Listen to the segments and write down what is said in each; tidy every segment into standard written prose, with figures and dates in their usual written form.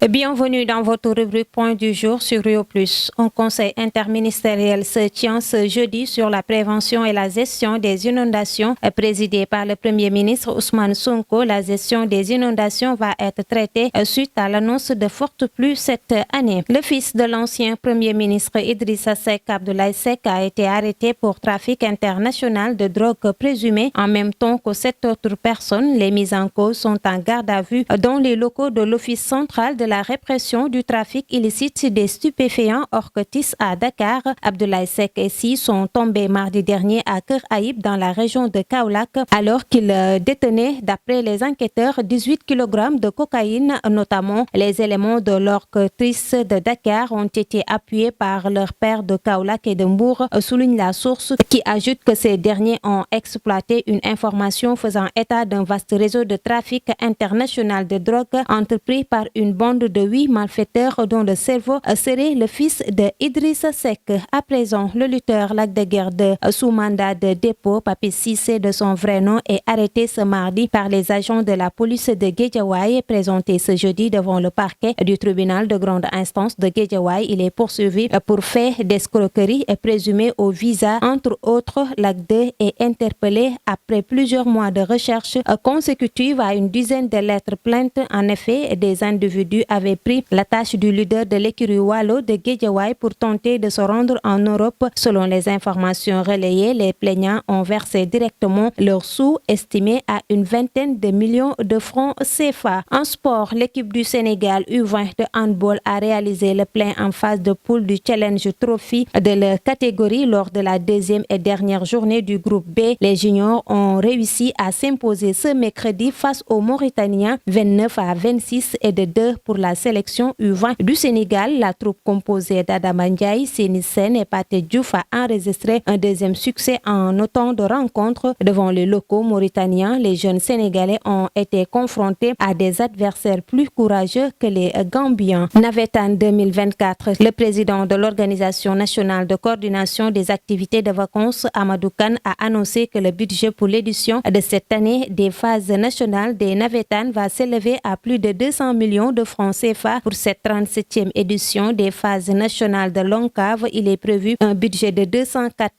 Bienvenue dans votre rubrique Point du jour sur Rio Plus. Un conseil interministériel se tient ce jeudi sur la prévention et la gestion des inondations. Présidé par le Premier ministre Ousmane Sonko, la gestion des inondations va être traitée suite à l'annonce de fortes pluies cette année. Le fils de l'ancien Premier ministre Idrissa Seck, Abdoulaye Seck, a été arrêté pour trafic international de drogue présumé en même temps que 7 autres personnes. Les mises en cause sont en garde à vue dans les locaux de l'Office central de la répression du trafic illicite des stupéfiants Orcotis à Dakar. Abdoulaye Seck et Si sont tombés mardi dernier à Keur Aïb dans la région de Kaolack alors qu'ils détenaient, d'après les enquêteurs, 18 kg de cocaïne. Notamment, les éléments de l'Orcotis de Dakar ont été appuyés par leurs pairs de Kaolack et de Mbour, souligne la source, qui ajoute que ces derniers ont exploité une information faisant état d'un vaste réseau de trafic international de drogue entrepris par une bande de 8 malfaiteurs dont le cerveau serait le fils de Idrissa Seck. À présent, le lutteur Lac de Guiers sous mandat de dépôt, Papi Cissé de son vrai nom, est arrêté ce mardi par les agents de la police de Guédiawaye. Présenté ce jeudi devant le parquet du tribunal de grande instance de Guédiawaye, il est poursuivi pour fait d'escroquerie présumée au visa. Entre autres, Lac 2 est interpellé après plusieurs mois de recherche consécutive à une dizaine de lettres plaintes. En effet, des individus avaient pris la tâche du leader de l'écurie Wallo de Guédiawaye pour tenter de se rendre en Europe. Selon les informations relayées, les plaignants ont versé directement leurs sous, estimés à une vingtaine de millions de francs CFA. En sport, l'équipe du Sénégal U20 de handball a réalisé le plein en phase de poule du Challenge Trophy de la catégorie lors de la deuxième et dernière journée du groupe B. Les juniors ont réussi à s'imposer ce mercredi face aux Mauritaniens 29-26 et de 2 pour la sélection U20 du Sénégal. La troupe composée d'Adama Ndiaye, Seni Sène et Pathé Diouf a enregistré un deuxième succès en autant de rencontres devant les locaux mauritaniens. Les jeunes Sénégalais ont été confrontés à des adversaires plus courageux que les Gambiens. Navétane 2024, le président de l'Organisation nationale de coordination des activités de vacances, Amadou Kane, a annoncé que le budget pour l'édition de cette année des phases nationales des Navétanes va s'élever à plus de 200 millions de francs CFA. Pour cette 37e édition des phases nationales de l'ONCAV, il est prévu un budget de 204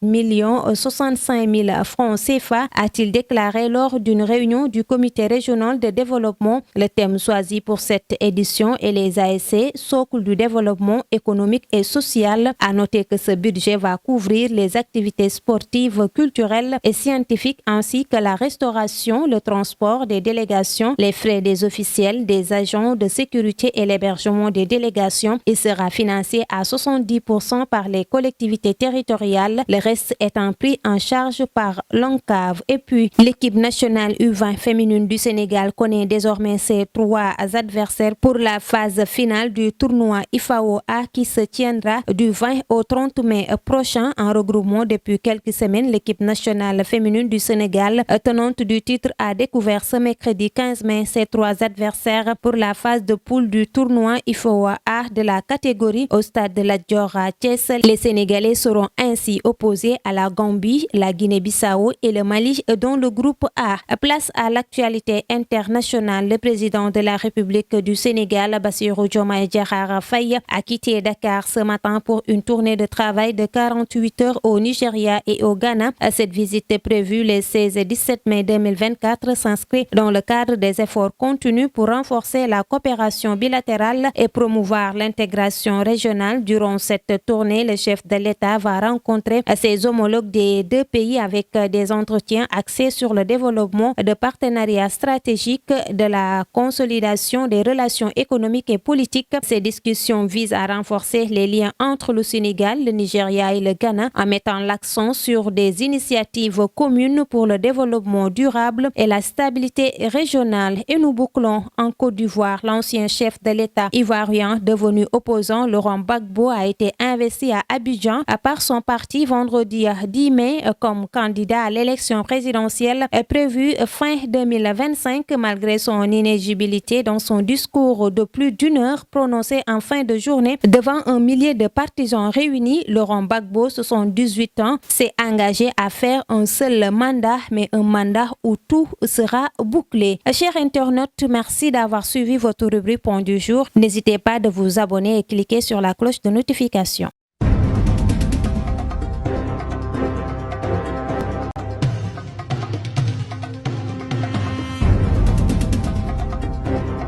65 000 francs CFA, a-t-il déclaré lors d'une réunion du comité régional de développement. Le thème choisi pour cette édition est les ASC, socle du développement économique et social. À noter que ce budget va couvrir les activités sportives, culturelles et scientifiques ainsi que la restauration, le transport des délégations, les frais des officiels, des agents de sécurité et l'hébergement des délégations. Il sera financé à 70% par les collectivités territoriales, le reste étant pris en charge par l'ONCAV. Et puis, l'équipe nationale U20 féminine du Sénégal connaît désormais ses 3 adversaires pour la phase finale du tournoi IFAO-A qui se tiendra du 20 au 30 mai prochain. En regroupement depuis quelques semaines, l'équipe nationale féminine du Sénégal, tenante du titre, a découvert ce mercredi 15 mai ses 3 adversaires pour la phase de poule du tournoi IFAO-A de la catégorie au stade de la Dior à Thiès. Les Sénégalais seront ainsi opposés à la Gambie, la Guinée-Bissau et le Mali dans le groupe A. Place à l'actualité internationale. Le président de la République du Sénégal, Bassirou Diomaye Diakhar Faye, a quitté Dakar ce matin pour une tournée de travail de 48 heures au Nigeria et au Ghana. Cette visite prévue les 16 et 17 mai 2024 s'inscrit dans le cadre des efforts continus pour renforcer la coopération bilatérale et promouvoir l'intégration régionale. Durant cette tournée, le chef de l'État va rencontrer ses homologues des 2 pays avec des entretiens axés sur le développement de partenariats stratégiques, de la consolidation des relations économiques et politiques. Ces discussions visent à renforcer les liens entre le Sénégal, le Nigeria et le Ghana en mettant l'accent sur des initiatives communes pour le développement durable et la stabilité régionale. Et nous bouclons en Côte d'Ivoire. L'ancien chef de l'État ivoirien devenu opposant, Laurent Gbagbo, a été investi à Abidjan par son parti vendredi 10 mai comme candidat à l'élection présidentielle prévue fin 2025 malgré son inéligibilité. Dans son discours de plus d'1 heure prononcé en fin de journée devant un millier de partisans réunis, Laurent Gbagbo, 78 ans, s'est engagé à faire un seul mandat, mais un mandat où tout sera bouclé. Chers internautes, merci d'avoir suivi votre rubrique point du jour. N'hésitez pas de vous abonner et cliquer sur la cloche de notification.